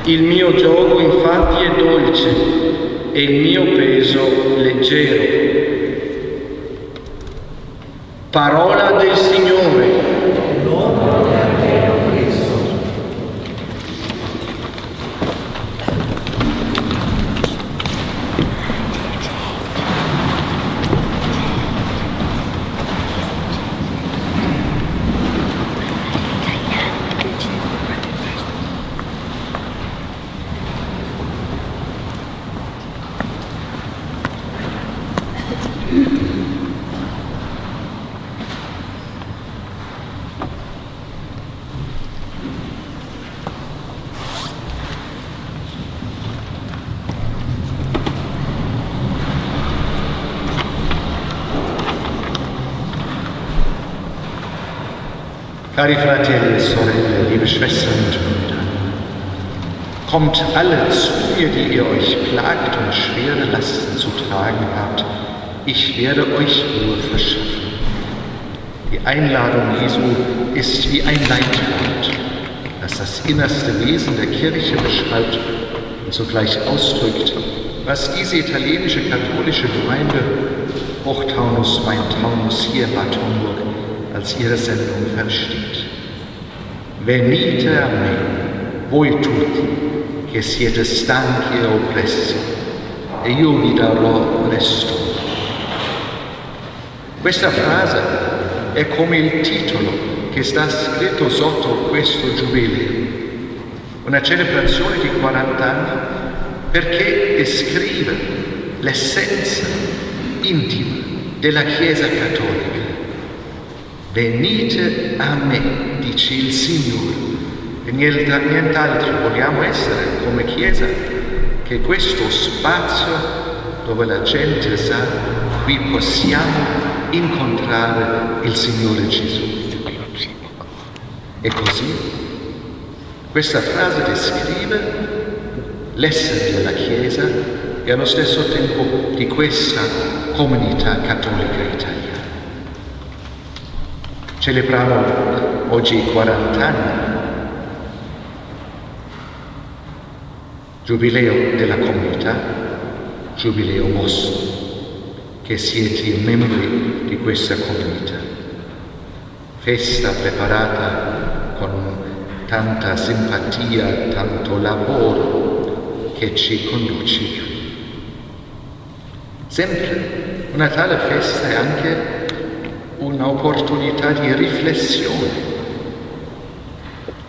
Il mio giogo infatti è dolce e il mio peso leggero. Parola del Signore. Cari fratelli e sorelle, liebe Schwestern und Brüder, kommt alle zu mir, die ihr euch plagt und schwere Lasten zu tragen habt, ich werde euch Ruhe verschaffen. Die Einladung Jesu ist wie ein Leitwort, das das innerste Wesen der Kirche beschreibt und zugleich ausdrückt, was diese italienische katholische Gemeinde Hochtaunus, Main-Taunus hier in Bad Homburg als ihre Sendung versteht. Venite a me, voi tutti, che siete stanchi e oppressi, e io vi darò restoro. Questa frase è come il titolo che sta scritto sotto questo giubileo, una celebrazione di 40 anni perché descrive l'essenza intima della Chiesa cattolica. Venite a me, dice il Signore, e nient'altro vogliamo essere come Chiesa che questo spazio dove la gente sa qui possiamo incontrare il Signore Gesù. E così questa frase descrive l'essere della Chiesa e allo stesso tempo di questa comunità cattolica italiana. Celebriamo oggi 40 anni, giubileo della comunità, giubileo vostro, che siete membri di questa comunità. Festa preparata con tanta simpatia, tanto lavoro che ci conduce qui. Sempre una tale festa è anche un'opportunità di riflessione.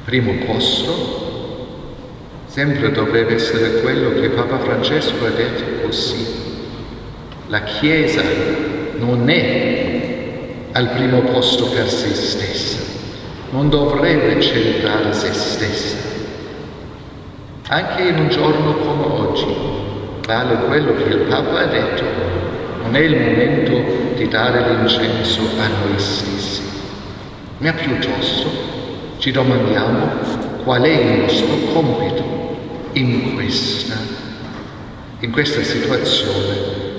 Primo posto sempre dovrebbe essere quello che Papa Francesco ha detto così: la Chiesa non è al primo posto per se stessa, non dovrebbe celebrare se stessa. Anche in un giorno come oggi vale quello che il Papa ha detto: non è il momento di dare l'incenso a noi stessi, ma piuttosto ci domandiamo qual è il nostro compito in questa situazione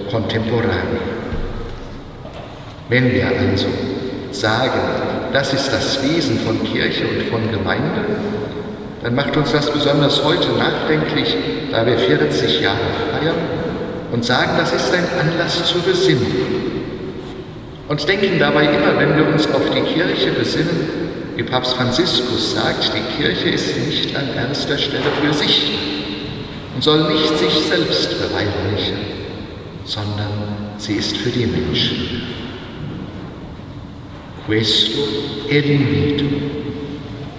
contemporanea. Wenn wir also sagen, das ist das Wesen von Kirche und von Gemeinde, dann macht uns das besonders heute nachdenklich, da wir 40 Jahre feiern und sagen, das ist ein Anlass zur Besinnung. Und denken dabei immer, wenn wir uns auf die Kirche besinnen, wie Papst Franziskus sagt, die Kirche ist nicht an erster Stelle für sich und soll nicht sich selbst beweihräuchern, sondern sie ist für die Menschen. Questo è l'invito.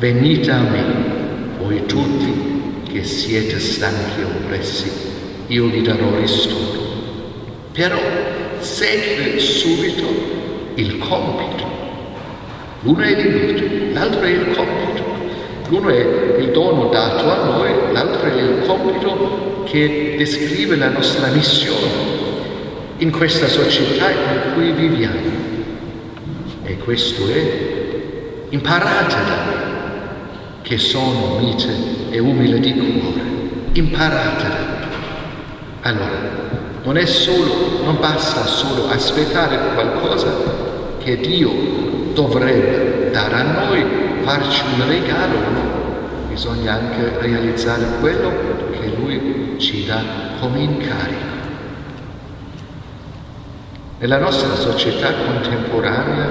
Venite a me, voi tutti che siete stanchi e oppressi, io vi darò ristoro. Però segue subito il compito. L'uno è l'invito, l'altro è il compito. L'uno è il dono dato a noi, l'altro è il compito che descrive la nostra missione in questa società in cui viviamo. E questo è: imparate da me, che sono mite e umile di cuore. Imparate da me. Allora, non basta solo aspettare qualcosa che Dio dovrebbe dare a noi, farci un regalo, no? bisogna anche realizzare quello che Lui ci dà come incarico. Nella nostra società contemporanea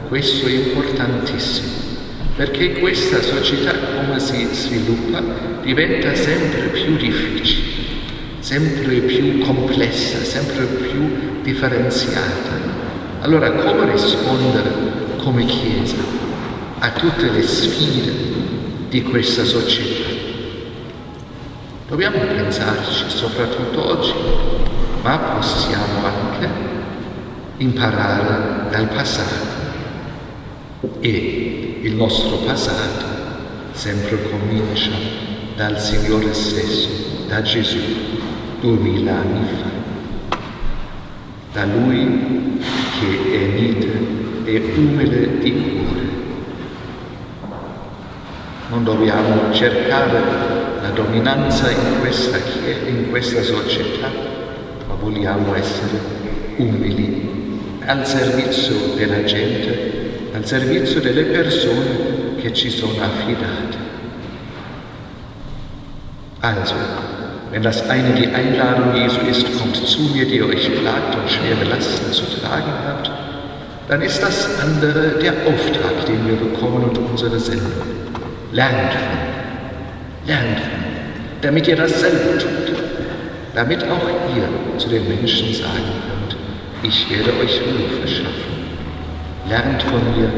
questo è importantissimo, perché questa società, come si sviluppa, diventa sempre più difficile, sempre più complessa, sempre più differenziata. Allora, come rispondere come Chiesa a tutte le sfide di questa società? Dobbiamo pensarci, soprattutto oggi, ma possiamo anche imparare dal passato. E il nostro passato sempre comincia dal Signore stesso, da Gesù, 2000 anni fa. Da Lui che è mite e umile di cuore. Non dobbiamo cercare la dominanza in questa società, ma vogliamo essere umili al servizio della gente, al servizio delle persone che ci sono affidate. Also, wenn das eine die Einladung Jesu ist, kommt zu mir, die ihr euch plagt und schwere Lasten zu tragen habt, dann ist das andere der Auftrag, den wir bekommen und unsere Sendung. Lernt von mir, damit ihr dasselbe tut, damit auch ihr zu den Menschen sagen könnt, ich werde euch Ruhe verschaffen. Lernt von mir,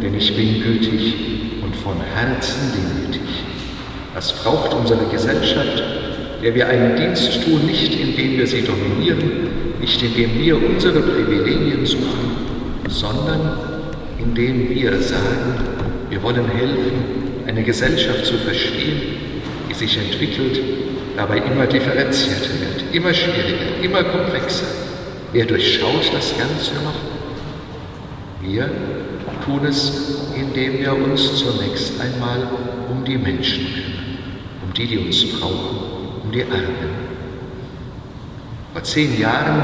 denn ich bin gütig und von Herzen demütig. Was braucht unsere Gesellschaft, der wir einen Dienst tun, nicht indem wir sie dominieren, nicht indem wir unsere Privilegien suchen, sondern indem wir sagen, wir wollen helfen, eine Gesellschaft zu verstehen, die sich entwickelt, dabei immer differenzierter wird, immer schwieriger, immer komplexer. Wer durchschaut das Ganze noch? Wir tun es, indem wir uns zunächst einmal um die Menschen kümmern, um die uns brauchen, um die Armen. Vor 10 Jahren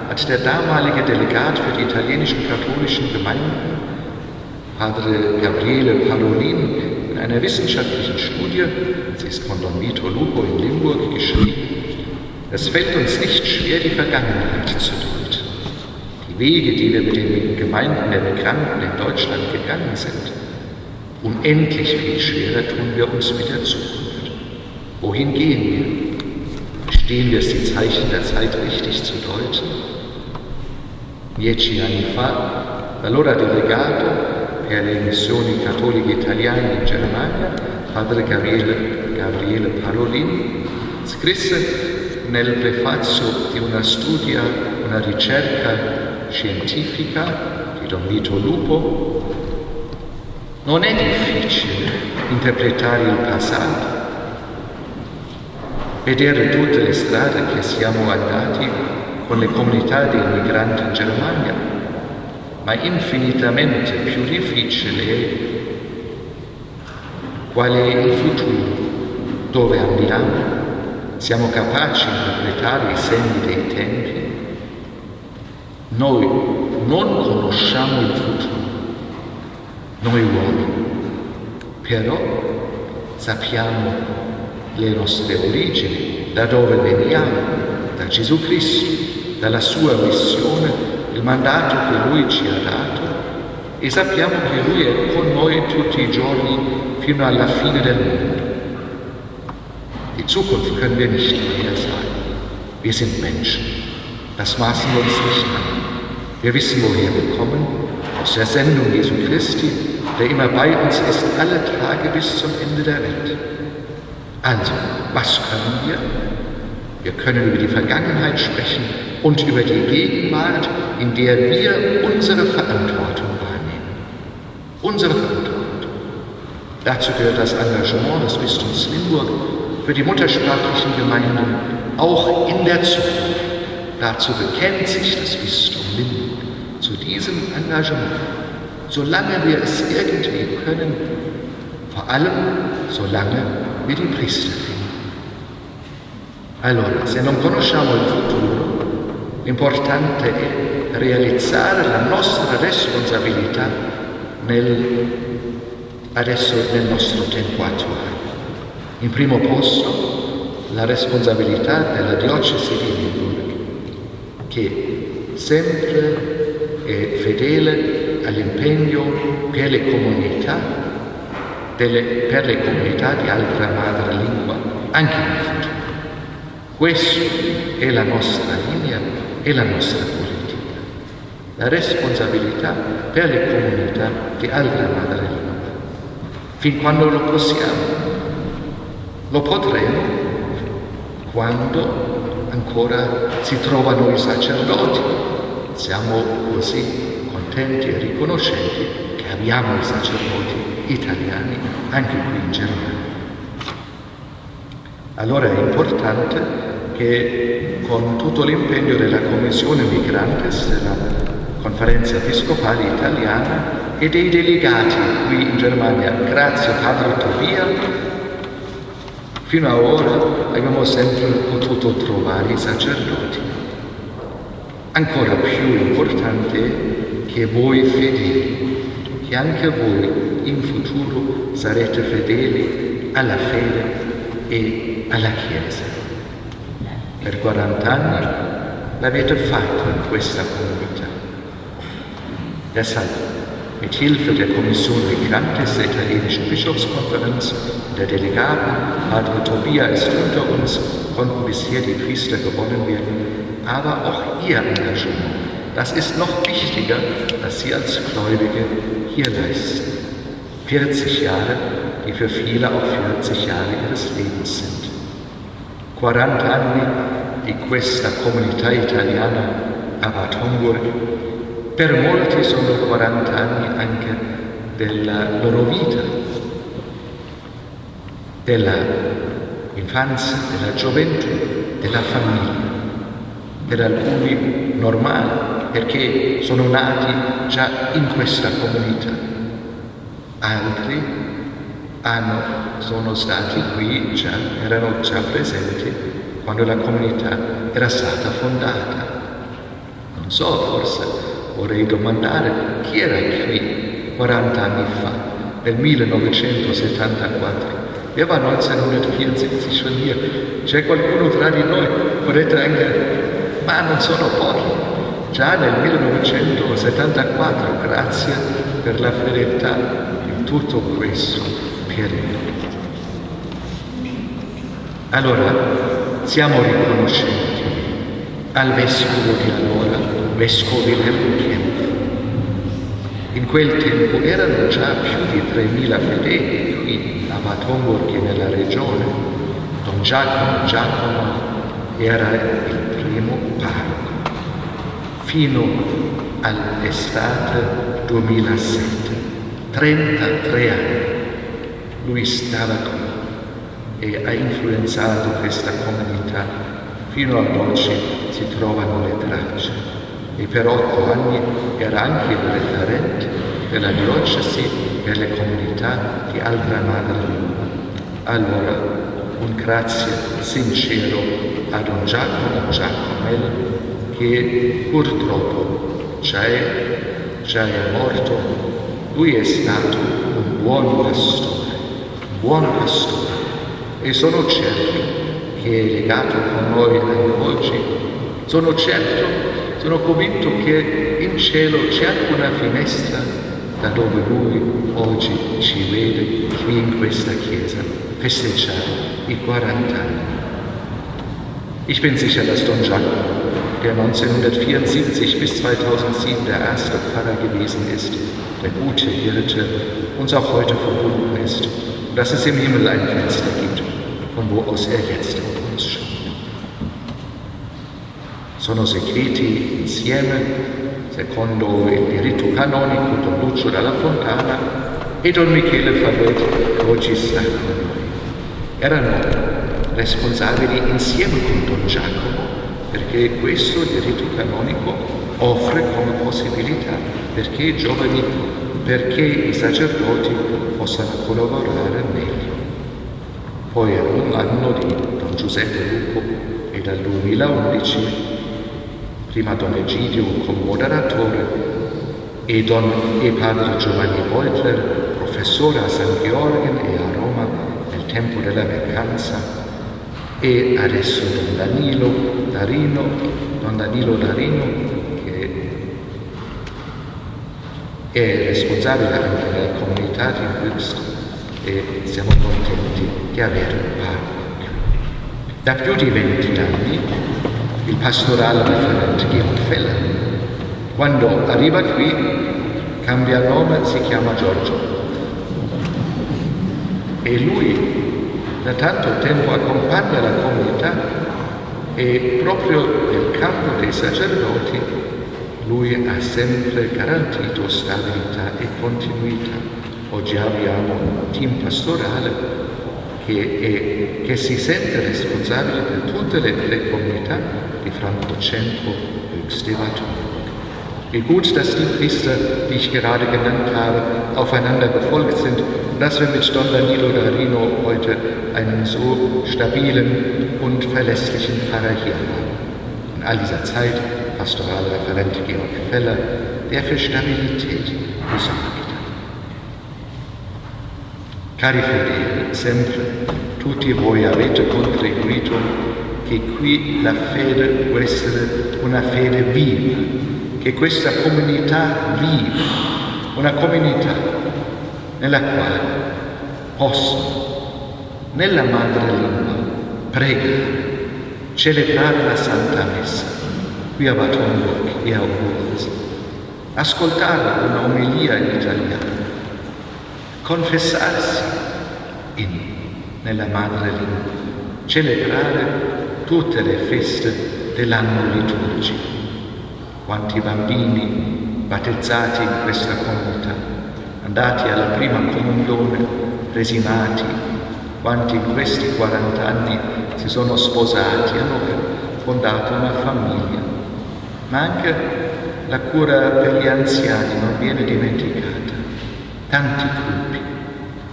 hat der damalige Delegat für die italienischen katholischen Gemeinden, Padre Gabriele Parolin, in einer wissenschaftlichen Studie, sie ist von Don Vito Lupo in Limburg, geschrieben, es fällt uns nicht schwer, die Vergangenheit zu deuten. Die Wege, die wir mit den Gemeinden der Migranten in Deutschland gegangen sind, unendlich viel schwerer tun wir uns mit der Zukunft. Wohin gehen wir? Verstehen wir es, die Zeichen der Zeit richtig zu deuten? 10 anni fa, l'allora delegato per le missioni cattoliche italiane in Germania, Padre Gabriele Parolin, scrisse nel prefazio di una ricerca scientifica di Don Vito Lupo: non è difficile interpretare il passato, vedere tutte le strade che siamo andati con le comunità dei migranti in Germania, ma infinitamente più difficile è qual è il futuro, dove andiamo, siamo capaci di interpretare i segni dei tempi. Noi non conosciamo il futuro, noi uomini, però sappiamo le nostre origini, da dove veniamo, da Gesù Cristo, dalla sua missione, il mandato che Lui ci ha dato, e sappiamo che Lui è con noi tutti i giorni fino alla fine del mondo. Die Zukunft können wir nicht vorhersagen. Wir sind Menschen. Das maßen wir uns nicht an. Wir wissen, woher wir kommen, aus der Sendung Jesu Christi, der immer bei uns ist, alle Tage bis zum Ende der Welt. Also, was können wir? Wir können über die Vergangenheit sprechen und über die Gegenwart, in der wir unsere Verantwortung wahrnehmen. Unsere Verantwortung. Dazu gehört das Engagement des Bistums Limburg für die muttersprachlichen Gemeinden, auch in der Zukunft. Dazu bekennt sich das Bistum Limburg, zu diesem Engagement, solange wir es irgendwie können, vor allem solange wir die Priester finden. Allora, se non conosciamo il futuro, l'importante è realizzare la nostra responsabilità nel nostro tempo attuale. In primo posto la responsabilità della diocesi di Limburg, che sempre è fedele all'impegno per le comunità di altra madrelingua anche nel futuro. Questa è la nostra linea e la nostra politica. La responsabilità per le comunità di altra madrelingua. Fin quando lo possiamo. Lo potremo quando ancora si trovano i sacerdoti. Siamo così contenti e riconoscenti che abbiamo i sacerdoti italiani anche qui in Germania. Allora è importante che con tutto l'impegno della Commissione Migrantes, della Conferenza Episcopale Italiana e dei delegati qui in Germania, grazie a Padre Tobia, fino ad ora abbiamo sempre potuto trovare i sacerdoti. Ancora più importante è che voi fedeli, che anche voi in futuro sarete fedeli alla fede e alla Chiesa. Per 40 anni l'avete fatto in questa comunità. Deshalb, mit Hilfe der Kommission Migrantes der italienischen Bischofskonferenz und der Delegaten, Padre Tobia ist unter uns, konnten bisher die Priester gewonnen werden, aber auch ihr Engagement. Das ist noch wichtiger, dass Sie als Gläubige hier leisten. 40 Jahre, die für viele auch 40 Jahre ihres Lebens sind. 40 anni di questa comunità italiana a Bad Homburg, per molti sono 40 anni anche della loro vita, della infanzia, della gioventù, della famiglia. Per alcuni normale, perché sono nati già in questa comunità. Altri sono stati qui erano già presenti quando la comunità era stata fondata. Non so, forse vorrei domandare chi era qui 40 anni fa, nel 1974. Wer war 1974 schon hier? C'è qualcuno tra di noi? Potete anche, ma non sono pochi. Già nel 1974, grazie per la fedeltà in tutto questo periodo. Allora, siamo riconoscenti al vescovo di allora, vescovo Wilhelm Kempf. In quel tempo erano già più di 3.000 fedeli qui a Bad Homburg e nella regione. Don Giacomo era il primo parroco. Fino all'estate 2007, 33 anni, lui stava qui e ha influenzato questa comunità. Fino ad oggi si trovano le tracce e per 8 anni era anche il referente della diocesi per le comunità di altra madrelingua. Allora, un grazie sincero a Don Giacomo Giacomello, che purtroppo già è morto. Lui è stato un buon pastore, e sono certo che è legato con noi anche oggi. Sono convinto che in cielo c'è anche una finestra da dove lui oggi ci vede qui in questa chiesa festeggiare i 40 anni. Ich bin sicher, dass Don Giacomo, der 1974 bis 2007 der erste Pfarrer gewesen ist, der gute Hirte, uns auch heute verbunden ist und dass es im Himmel ein Fenster gibt, von wo aus er jetzt auf uns schaut. Sono segreti insieme, secondo il diritto canonico, Don Lucio dalla Fontana e Don Michele Fabretti, che oggi sta con noi. Erano responsabili insieme con Don Giacomo, perché questo diritto canonico offre come possibilità perché i giovani, perché i sacerdoti possano collaborare meglio. Poi era un anno di Don Giuseppe Lupo e dal 2011 prima Don Egidio come moderatore e Padre Giovanni Woltler, professore a San Georgen e a Roma nel tempo della vacanza, e adesso Don Danilo Darino, che è responsabile anche della comunità di Höchst, e siamo contenti di avere un parco qui. Da più di 20 anni il pastorale referente Georg Feller, quando arriva qui, cambia nome, si chiama Giorgio. E lui da tanto tempo accompagna la comunità, e proprio nel campo dei sacerdoti lui ha sempre garantito stabilità e continuità. Oggi abbiamo un team pastorale che si sente responsabile per tutte le 3 comunità di Frankfurt Centrum, Höchst und Wartenburg. Wie gut, dass die Priester, die ich gerade genannt habe, aufeinander gefolgt sind und dass wir mit Don Danilo Darino heute einen so stabilen und verlässlichen Pfarrer hier haben. In all dieser Zeit Pastoralreferent Georg Feller, der für Stabilität gesorgt hat. Cari fedeli, sempre tutti voi avete contribuito che qui la fede può essere una fede viva, che questa comunità viva, una comunità nella quale possono, nella madrelingua, pregare, celebrare la Santa Messa, qui a Wartenburg e a Höchst, ascoltare una omelia in italiano, confessarsi nella madrelingua, celebrare tutte le feste dell'anno liturgico. Quanti bambini battezzati in questa comunità, andati alla prima comunione, resinati, quanti in questi 40 anni si sono sposati, hanno fondato una famiglia. Ma anche la cura per gli anziani non viene dimenticata. Tanti gruppi,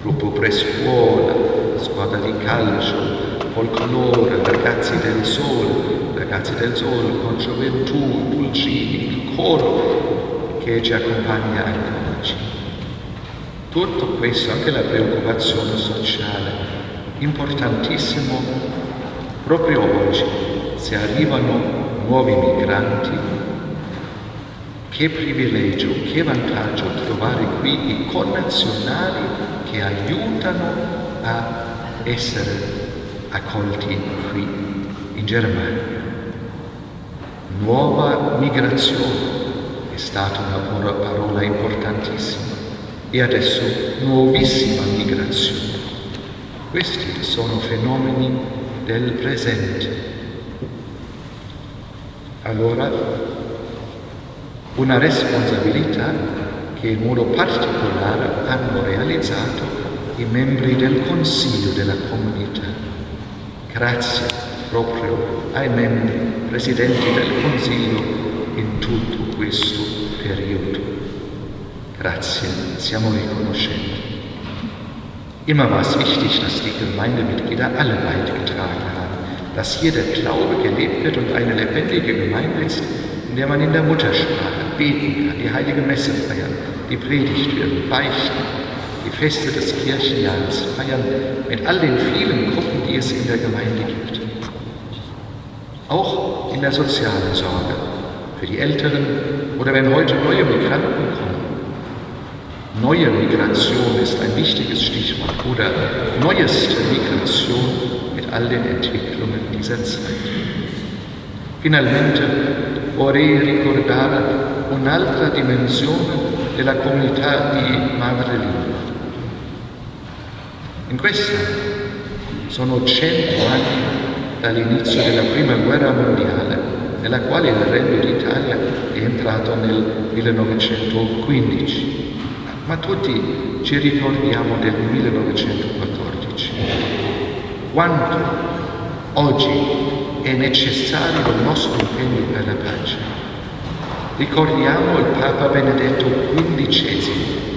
gruppo prescuola, squadra di calcio, folklore, ragazzi del sole, con gioventù, pulcini, il coro che ci accompagna anche oggi. Tutto questo, anche la preoccupazione sociale, importantissimo proprio oggi, se arrivano nuovi migranti. Che privilegio, che vantaggio trovare qui i connazionali che aiutano a essere accolti qui in Germania. Nuova migrazione è stata una parola importantissima, e adesso nuovissima migrazione. Questi sono fenomeni del presente. Allora, una responsabilità che in modo particolare hanno realizzato i membri del Consiglio della Comunità. Grazie proprio ai membri, presidenti del Consiglio in tutto questo periodo. Grazie, siamo riconoscenti. Immer war es wichtig, dass die Gemeindemitglieder alle beigetragen haben, dass hier der Glaube gelebt wird und eine lebendige Gemeinde ist, in der man in der Muttersprache beten kann, die heilige Messe feiern, die Predigt hören, beichten, die Feste des Kirchenjahres feiern, mit all den vielen Gruppen, die es in der Gemeinde gibt. Auch in der sozialen Sorge, für die Älteren oder wenn heute neue Migranten kommen. Neue Migration ist ein wichtiges Stichwort, oder neueste Migration mit all den Entwicklungen dieser Zeit. Finalmente vorrei ricordare un'altra dimensione della comunità di madrelingua. In questa sono 100 anni dall'inizio della Prima Guerra Mondiale, nella quale il Regno d'Italia è entrato nel 1915. Ma tutti ci ricordiamo del 1914. Quanto oggi è necessario il nostro impegno per la pace. Ricordiamo il Papa Benedetto XV,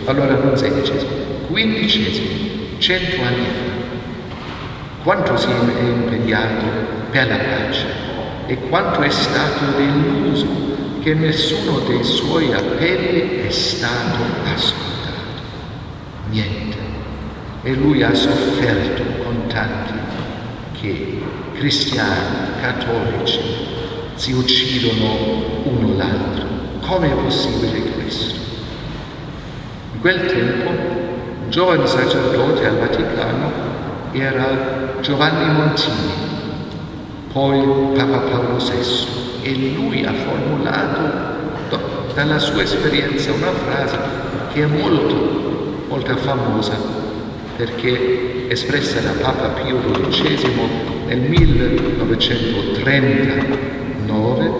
allora non XVI, XV, 100 anni fa. Quanto si è impegnato per la pace e quanto è stato deluso che nessuno dei suoi appelli è stato ascoltato. Niente. e lui ha sofferto con tanti che cristiani, cattolici, si uccidono uno l'altro. Come è possibile questo? In quel tempo, un giovane sacerdote al Vaticano era Giovanni Montini, poi Papa Paolo VI, e lui ha formulato dalla sua esperienza una frase che è molto famosa, perché espressa da Papa Pio XII nel 1939,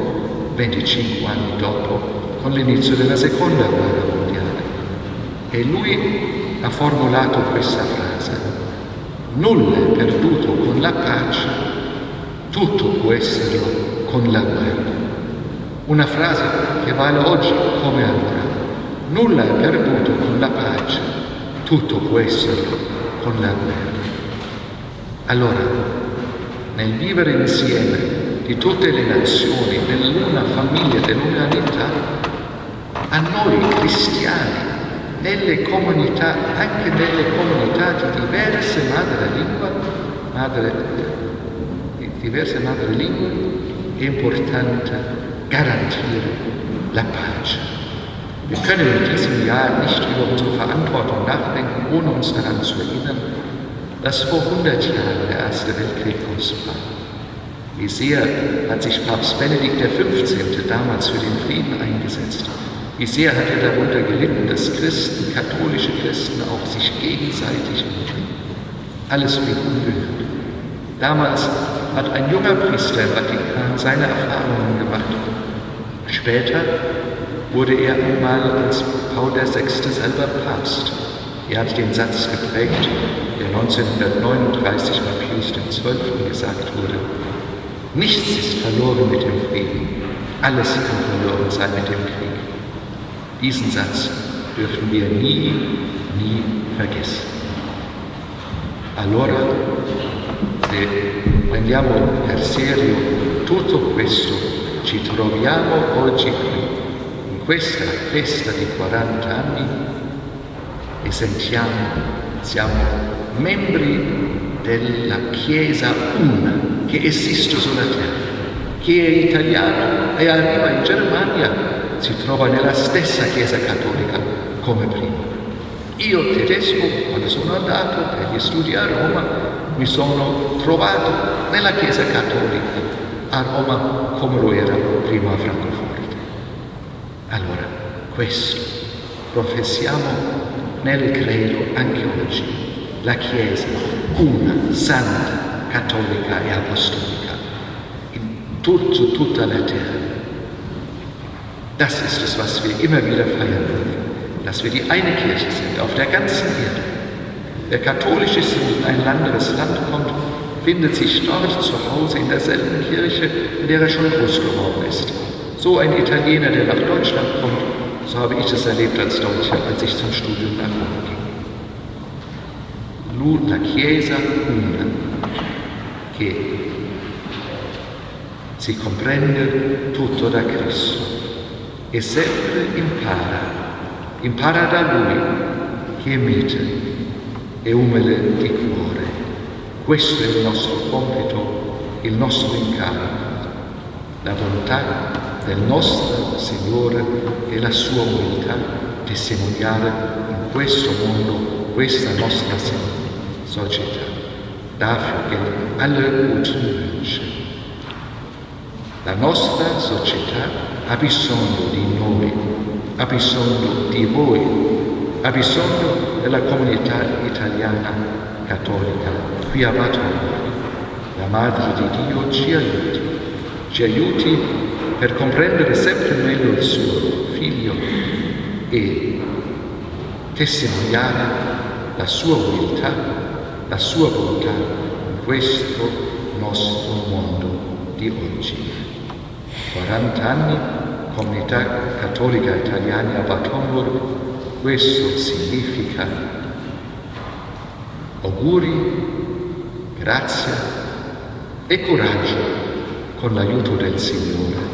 25 anni dopo, con l'inizio della Seconda Guerra Mondiale. E lui ha formulato questa frase: nulla è perduto con la pace, tutto può esserlo con la guerra. Una frase che vale oggi come allora. Nulla è perduto con la pace, tutto può esserlo con la guerra. Allora, nel vivere insieme di tutte le nazioni, nell'una famiglia dell'umanità, a noi cristiani, nelle comunità, anche nelle comunità di diverse madrelingue, è importante garantire la Pace. Wir können in diesem Jahr nicht über unsere Verantwortung nachdenken, ohne uns daran zu erinnern, dass vor 100 Jahren der Erste Weltkrieg ausbrach. Wie sehr hat sich Papst Benedikt XV. Damals für den Frieden eingesetzt. Wie sehr hat er darunter gelitten, dass Christen, katholische Christen auch sich gegenseitig umbringen. Alles blieb ungehört. Damals hat ein junger Priester im Vatikan seine Erfahrungen gemacht. Später wurde er einmal als Paul VI. Selber Papst. Er hat den Satz geprägt, der 1939 bei Pius XII. Gesagt wurde: Nichts ist verloren mit dem Frieden, alles kann verloren sein mit dem Krieg. Diesen Satz dürfen wir nie vergessen. Allora, se prendiamo per serio tutto questo, ci troviamo oggi qui, in questa festa di 40 anni, e siamo membri della Chiesa una che esiste sulla terra. Chi è italiano e arriva in Germania si trova nella stessa Chiesa cattolica come prima. Io tedesco, quando sono andato per gli studi a Roma, mi sono trovato nella Chiesa cattolica a Roma come lo era prima a Francoforte. Allora, questo professiamo nel credo anche oggi. La Chiesa, una, santa, cattolica e apostolica, in tutta la Terra. Das ist es, was wir immer wieder feiern dürfen, dass wir die eine Kirche sind auf der ganzen Erde. Wer katholisch ist und in ein anderes Land kommt, findet sich dort zu Hause in derselben Kirche, in der er schon groß geworden ist. So ein Italiener, der nach Deutschland kommt, so habe ich es erlebt als Deutscher, als ich zum Studium nach Rom ging. La Chiesa una, che si comprende tutto da Cristo e sempre impara da Lui, che è mite e umile di cuore. Questo è il nostro compito, il nostro incarico, la bontà del nostro Signore e la sua umiltà testimoniare in questo mondo, questa nostra società. Dafür gelten alle guten Wünsche. La nostra società ha bisogno di noi, ha bisogno di voi, ha bisogno della comunità italiana cattolica qui a Batonio. La Madre di Dio ci aiuti per comprendere sempre meglio il suo Figlio e testimoniare la sua umiltà, la sua bontà in questo nostro mondo di oggi. 40 anni, Comunità Cattolica Italiana a Bad Homburg, questo significa auguri, grazia e coraggio con l'aiuto del Signore.